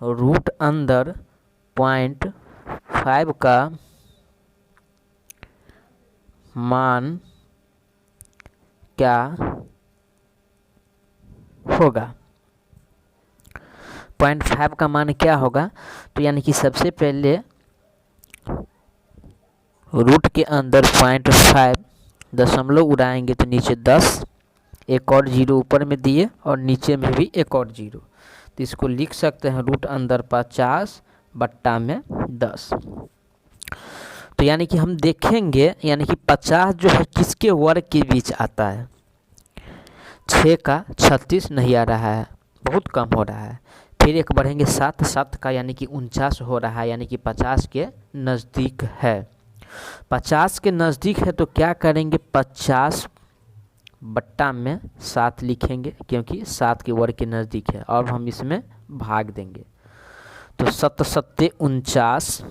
Root अंदर 0.5 का मान क्या होगा। 0.5 का मान क्या होगा, तो यानी कि सबसे पहले रूट के अंदर 0.5 दशमलव उड़ाएंगे तो नीचे 10, एक और जीरो ऊपर में दिए और नीचे में भी एक और जीरो, तो इसको लिख सकते हैं रूट अंदर 50 बट्टा में 10। तो यानी कि हम देखेंगे यानी कि 50 जो है किसके वर्ग के बीच आता है, 6 का 36 नहीं आ रहा है, बहुत कम हो रहा है। फिर एक बढ़ेंगे 7, 7 का यानी कि 49 हो रहा है, यानी कि 50 के नज़दीक है। 50 के नज़दीक है तो क्या करेंगे, 50 बट्टा में 7 लिखेंगे क्योंकि 7 के वर्ग के नज़दीक है, और हम इसमें भाग देंगे तो 7 सत्ते 49,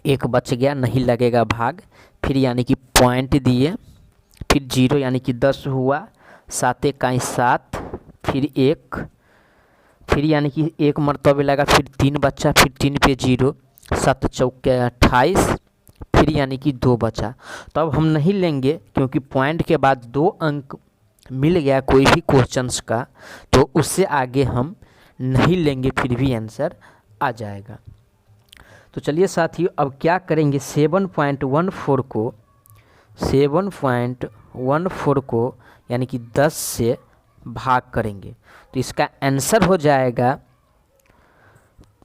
एक बच गया, नहीं लगेगा भाग। फिर यानी कि पॉइंट दिए, फिर जीरो यानी कि 10 हुआ, 7 इकाई 7, फिर 1, फिर यानी कि एक मरतबे लगा, फिर 3 बचा, फिर 3 पे जीरो, 7 चौके 28, फिर यानी कि 2 बचा। तो अब हम नहीं लेंगे क्योंकि पॉइंट के बाद 2 अंक मिल गया कोई भी क्वेश्चंस का, तो उससे आगे हम नहीं लेंगे, फिर भी आंसर आ जाएगा। तो चलिए साथियों अब क्या करेंगे, 7.14 को यानी कि 10 से भाग करेंगे तो इसका आंसर हो जाएगा,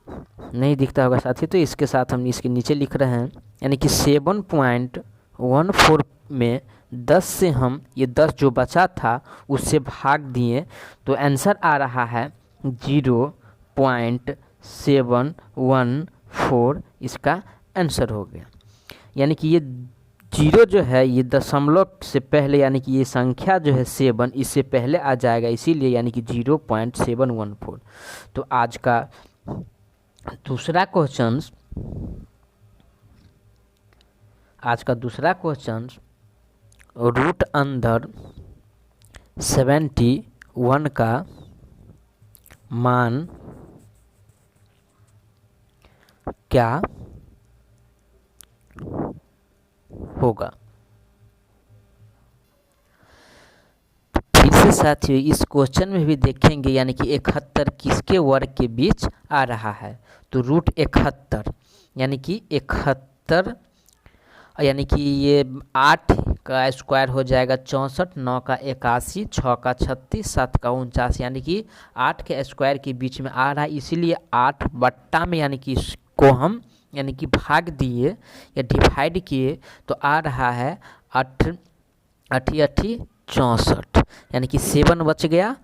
नहीं दिखता होगा साथियों, तो इसके साथ हम इसके नीचे लिख रहे हैं, यानी कि 7.14 में 10 से हम ये 10 जो बचा था उससे भाग दिए तो आंसर आ रहा है 0.714, इसका आंसर हो गया। यानी कि ये जीरो जो है ये दशमलव से पहले, यानी कि ये संख्या जो है 7 इससे पहले आ जाएगा, इसीलिए यानी कि 0.714। तो आज का दूसरा क्वेश्चन रूट अंदर 71 का मान क्या होगा। फिर से साथियों इस क्वेश्चन में भी देखेंगे यानी कि 71 किसके वर्ग के बीच आ रहा है, तो रूट 71 यानी कि 71 यानी कि ये 8 का स्क्वायर हो जाएगा 64, 9 का 81, 6 का 36, 7 का 49, यानी कि 8 के स्क्वायर के बीच में आ रहा है, इसीलिए 8 बट्टा में यानी कि इसको हम यानी कि भाग दिए या डिवाइड किए तो आ रहा है 8 8 64, यानी कि 7 बच गया,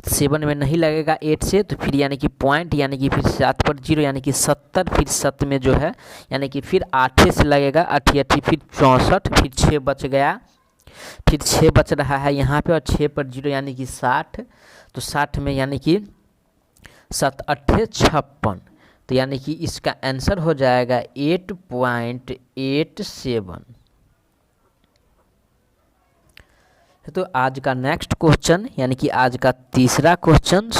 7 में नहीं लगेगा 8 से, तो फिर यानी कि पॉइंट यानी कि फिर 7 पर जीरो यानी कि 70, फिर 7 में जो है यानी कि फिर 8 से लगेगा 8 8 फिर 64, फिर 6 बच गया, फिर 6 बच रहा है यहाँ पे और 6 पर जीरो यानी कि 60, तो 60 में यानी कि 7 8 56, तो यानी कि इसका आंसर हो जाएगा 8.87। तो आज का नेक्स्ट क्वेश्चन यानी कि आज का तीसरा क्वेश्चन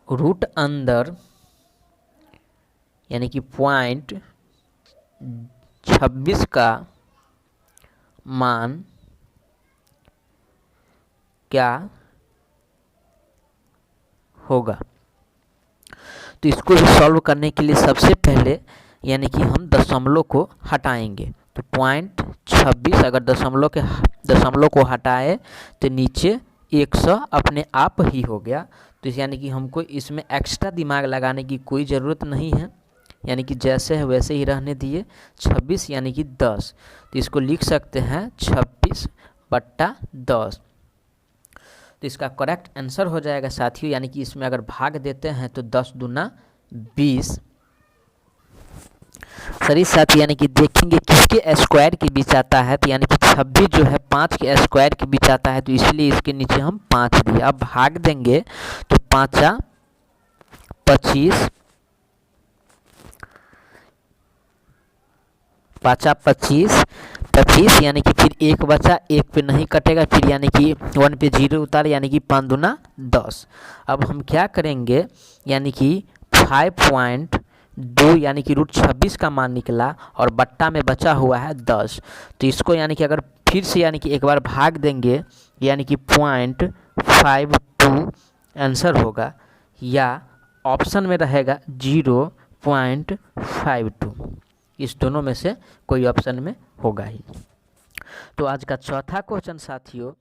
रूट अंदर यानी कि 0.26 का मान क्या होगा। तो इसको भी सॉल्व करने के लिए सबसे पहले यानी कि हम दशमलव को हटाएंगे, तो 0.26 अगर दशमलव को हटाए तो नीचे 100 अपने आप ही हो गया, तो यानी कि हमको इसमें एक्स्ट्रा दिमाग लगाने की कोई ज़रूरत नहीं है, यानी कि जैसे है वैसे ही रहने दिए। 26 यानी कि 10, तो इसको लिख सकते हैं 26 बट्टा 10, तो इसका करेक्ट आंसर हो जाएगा साथियों, यानी कि इसमें अगर भाग देते हैं तो 10 दूना 20। सही साथी, यानी कि देखेंगे किसके स्क्वायर के बीच आता है, तो यानी कि 26 जो है 5 के स्क्वायर के बीच आता है, तो इसलिए इसके नीचे हम 5 दिए। अब भाग देंगे तो 5 25, 5 25, 25 यानी कि फिर एक बचा, एक पे नहीं कटेगा, फिर यानी कि 1 पे 0 उतारे यानी कि 5 दूना 10। अब हम क्या करेंगे, यानी कि 5.2 यानी कि √26 का मान निकला और बट्टा में बचा हुआ है 10। तो इसको यानी कि अगर फिर से यानी कि एक बार भाग देंगे यानी कि 0.52 आंसर होगा, या ऑप्शन में रहेगा 0.52। इस दोनों में से कोई ऑप्शन में होगा ही। तो आज का चौथा क्वेश्चन साथियों,